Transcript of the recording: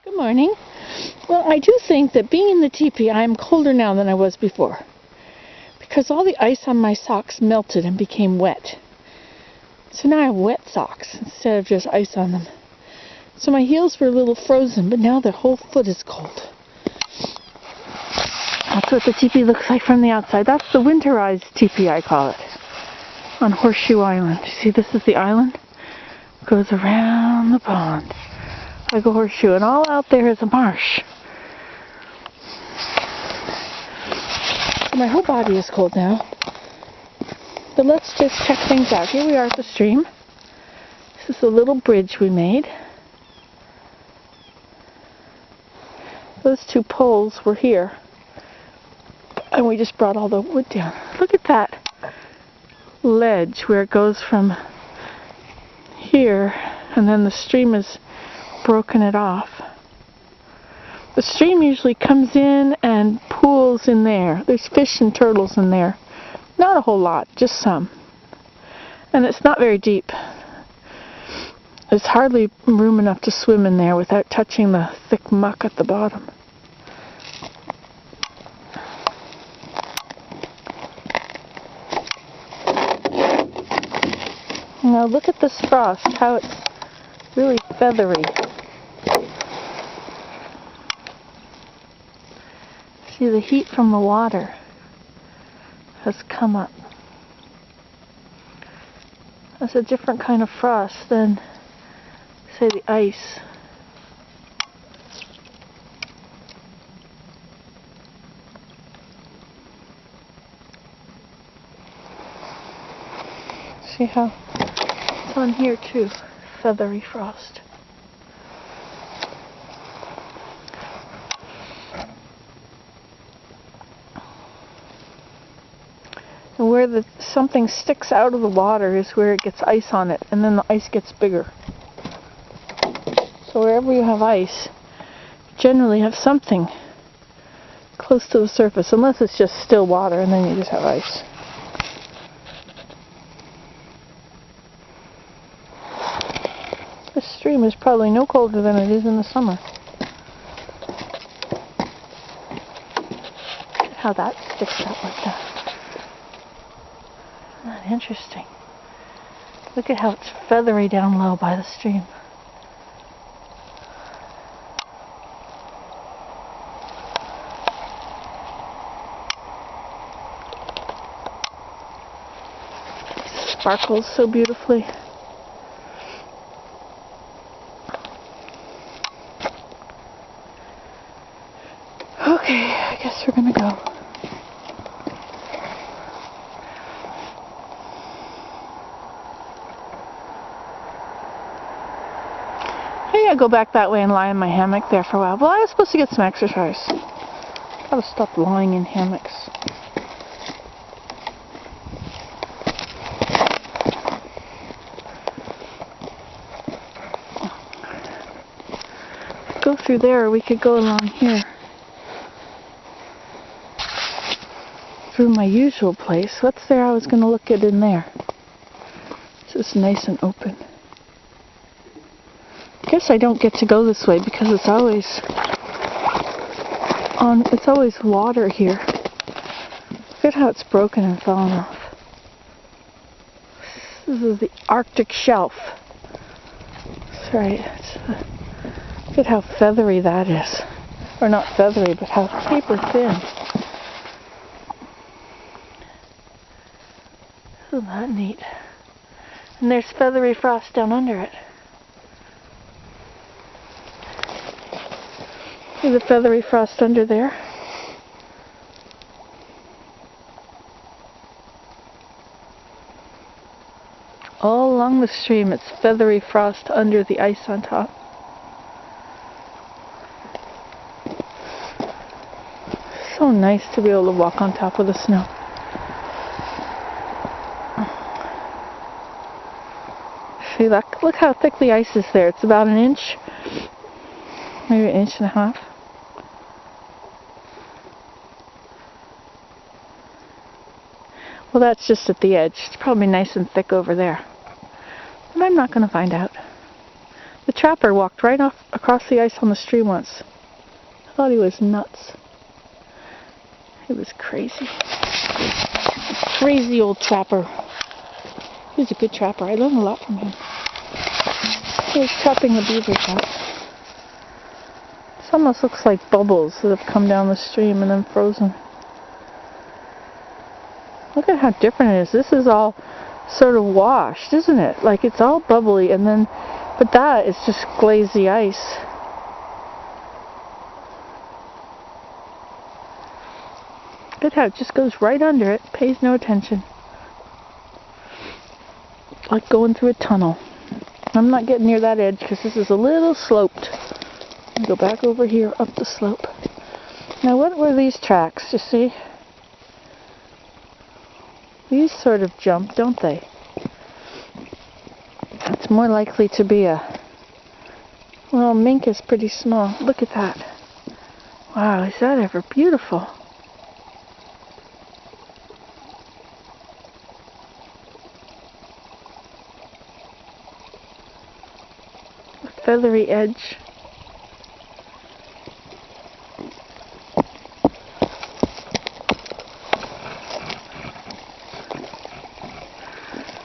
Good morning. Well, I do think that being in the teepee, I am colder now than I was before. Because all the ice on my socks melted and became wet. So now I have wet socks instead of just ice on them. So my heels were a little frozen, but now the whole foot is cold. That's what the teepee looks like from the outside. That's the winterized teepee, I call it. On Horseshoe Island. You see, this is the island. It goes around the pond. Like a horseshoe, and all out there is a marsh. So my whole body is cold now. But let's just check things out. Here we are at the stream. This is a little bridge we made. Those two poles were here. And we just brought all the wood down. Look at that ledge where it goes from here, and then the stream is broken it off. The stream usually comes in and pools in there. There's fish and turtles in there. Not a whole lot, just some. And it's not very deep. There's hardly room enough to swim in there without touching the thick muck at the bottom. Now look at this frost, how it's really feathery. See, the heat from the water has come up. That's a different kind of frost than, say, the ice. See how it's on here too, feathery frost. And where something sticks out of the water is where it gets ice on it, and then the ice gets bigger. So wherever you have ice, you generally have something close to the surface, unless it's just still water and then you just have ice. This stream is probably no colder than it is in the summer. Look at how that sticks out like that. Isn't that interesting? Look at how it's feathery down low by the stream. It sparkles so beautifully. Okay, I guess we're gonna go. Maybe I'll go back that way and lie in my hammock there for a while. Well, I was supposed to get some exercise. Gotta stop lying in hammocks. Go through there, or we could go along here. Through my usual place. What's there I was going to look at in there? It's just nice and open. I guess I don't get to go this way because it's always water here. Look at how it's broken and fallen off. This is the Arctic shelf. That's right. Look at how feathery that is. Or not feathery, but how paper thin. Isn't that neat? And there's feathery frost down under it. See the feathery frost under there? All along the stream, it's feathery frost under the ice on top. So nice to be able to walk on top of the snow. See, look how thick the ice is there. It's about an inch, maybe an inch and a half. Well, that's just at the edge. It's probably nice and thick over there. But I'm not going to find out. The trapper walked right off across the ice on the stream once. I thought he was nuts. He was crazy. Crazy old trapper. He was a good trapper. I learned a lot from him. He was trapping the beaver trap. This almost looks like bubbles that have come down the stream and then frozen. Look at how different it is. This is all sort of washed, isn't it? Like it's all bubbly, and then, but that is just glazy ice. Look at how it just goes right under it, pays no attention. Like going through a tunnel. I'm not getting near that edge because this is a little sloped. I'll go back over here up the slope. Now what were these tracks? You see? These sort of jump, don't they? It's more likely to be a... Well, mink is pretty small. Look at that. Wow, is that ever beautiful? A feathery edge.